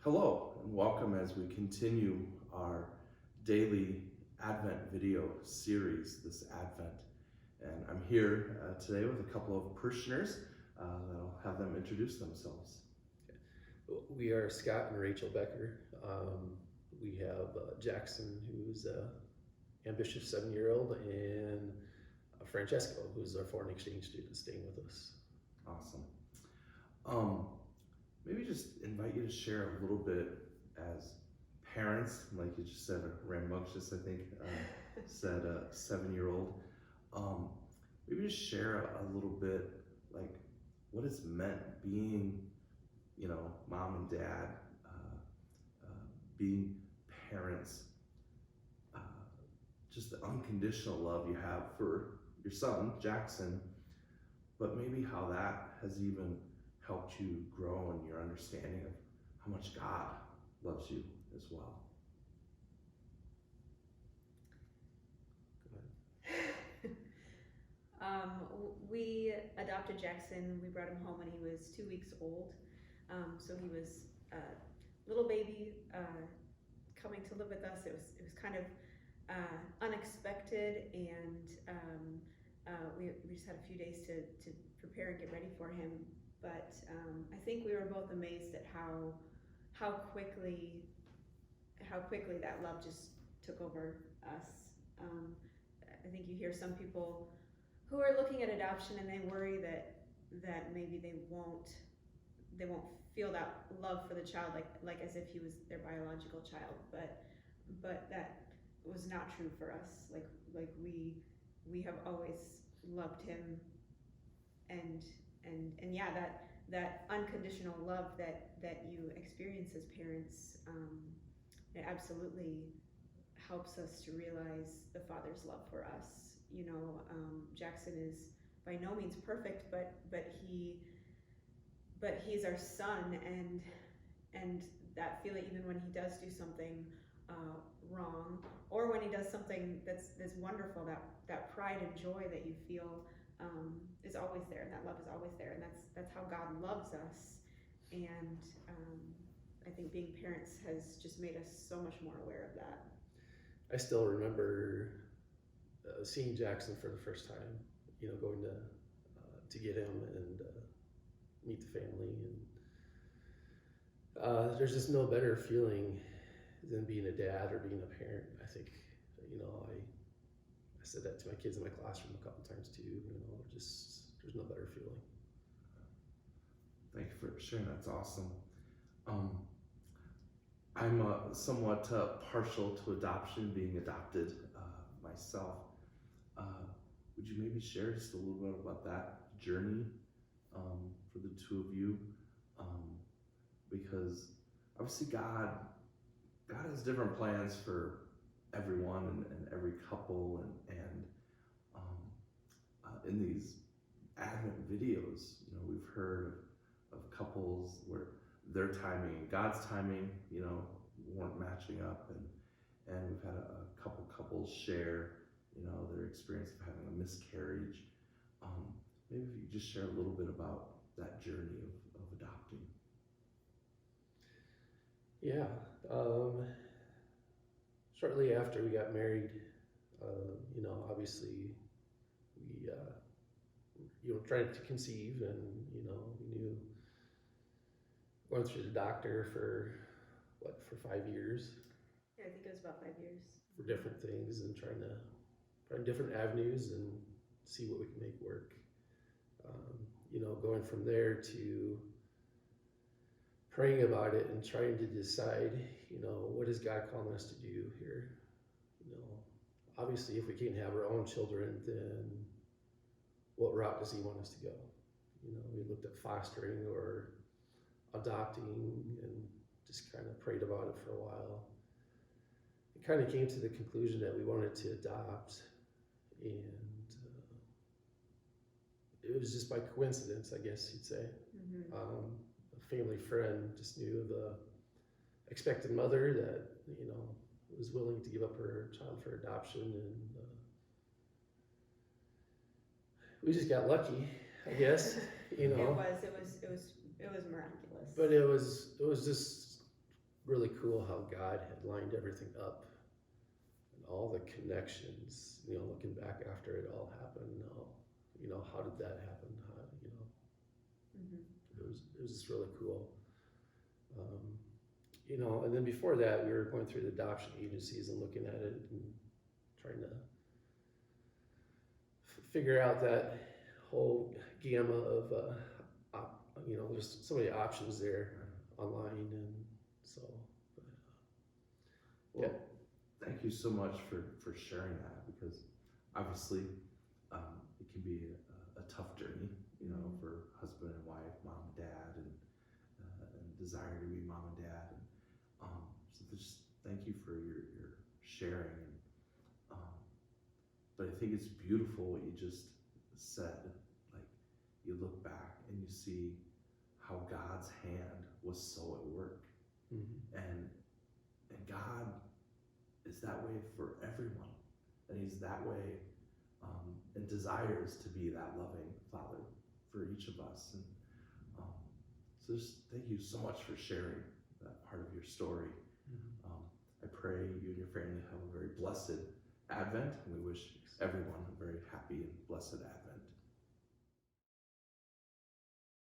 Hello and welcome as we continue our daily Advent video series this Advent. And I'm here today with a couple of parishioners that'll have them introduce themselves. We are Scott and Rachel Becker. We have Jackson, who's an ambitious 7-year-old, and Francesco, who's our foreign exchange student staying with us. Awesome. Maybe just invite you to share a little bit as parents, like you just said, rambunctious, I think, said a 7-year-old. Maybe just share a little bit, like what it's meant being, mom and dad, being parents, uh, just the unconditional love you have for your son, Jackson, but maybe how that has even helped you grow in your understanding of how much God loves you as well. We adopted Jackson. We brought him home when he was 2 weeks old. So he was a little baby coming to live with us. It was kind of unexpected, and we just had a few days to prepare and get ready for him. But I think we were both amazed at how quickly that love just took over us. I think you hear some people who are looking at adoption and they worry that maybe they won't feel that love for the child like as if he was their biological child, but that was not true for us. Like we have always loved him, and yeah, that unconditional love that you experience as parents, it absolutely helps us to realize the Father's love for us. Jackson is by no means perfect, but he's our son, and that feeling, even when he does do something wrong, or when he does something that's wonderful, that pride and joy that you feel is always there, and that love is always there, and that's how God loves us. And I think being parents has just made us so much more aware of that. I still remember seeing Jackson for the first time, going to get him and meet the family, and there's just no better feeling than being a dad or being a parent. I think, I said that to my kids in my classroom a couple times too. There's no better feeling. Thank you for sharing. That's awesome. I'm somewhat partial to adoption, being adopted myself. Would you maybe share just a little bit about that journey for the two of you? Because obviously God has different plans for everyone and every couple, and in these Advent videos, we've heard of couples where their timing and God's timing, weren't matching up, and we've had a couple couples share, their experience of having a miscarriage. Maybe if you could just share a little bit about that journey of adopting. Yeah. Shortly after we got married, obviously we were trying to conceive, and we knew going through the doctor for 5 years. Yeah, I think it was about 5 years. For different things, and trying different avenues and see what we can make work. Going from there to praying about it and trying to decide, what is God calling us to do here? Obviously, if we can't have our own children, then what route does He want us to go? We looked at fostering or adopting, and just kind of prayed about it for a while. It kind of came to the conclusion that we wanted to adopt, and it was just by coincidence, I guess you'd say. Mm-hmm. A family friend just knew of the expected mother that was willing to give up her child for adoption, and we just got lucky, I guess. It was miraculous. But it was just really cool how God had lined everything up and all the connections. You know, looking back after it all happened, you know, how did that happen? How, you know, Mm-hmm. it was just really cool. You know, and then before that, we were going through the adoption agencies and looking at it and trying to figure out that whole gamma of, you know, there's so many options there online, and so. Well, thank you so much for sharing that, because obviously it can be a tough journey, you know, for husband and wife, mom and dad, and desire to be mom and dad. And so just thank you for your sharing. And, but I think it's beautiful what you just said. Like, you look back and you see how God's hand was so at work. And God is that way for everyone, and He's that way, and desires to be that loving Father for each of us. And so just thank you so much for sharing that part of your story. I pray you and your family have a very blessed Advent, and we wish everyone a very happy and blessed Advent.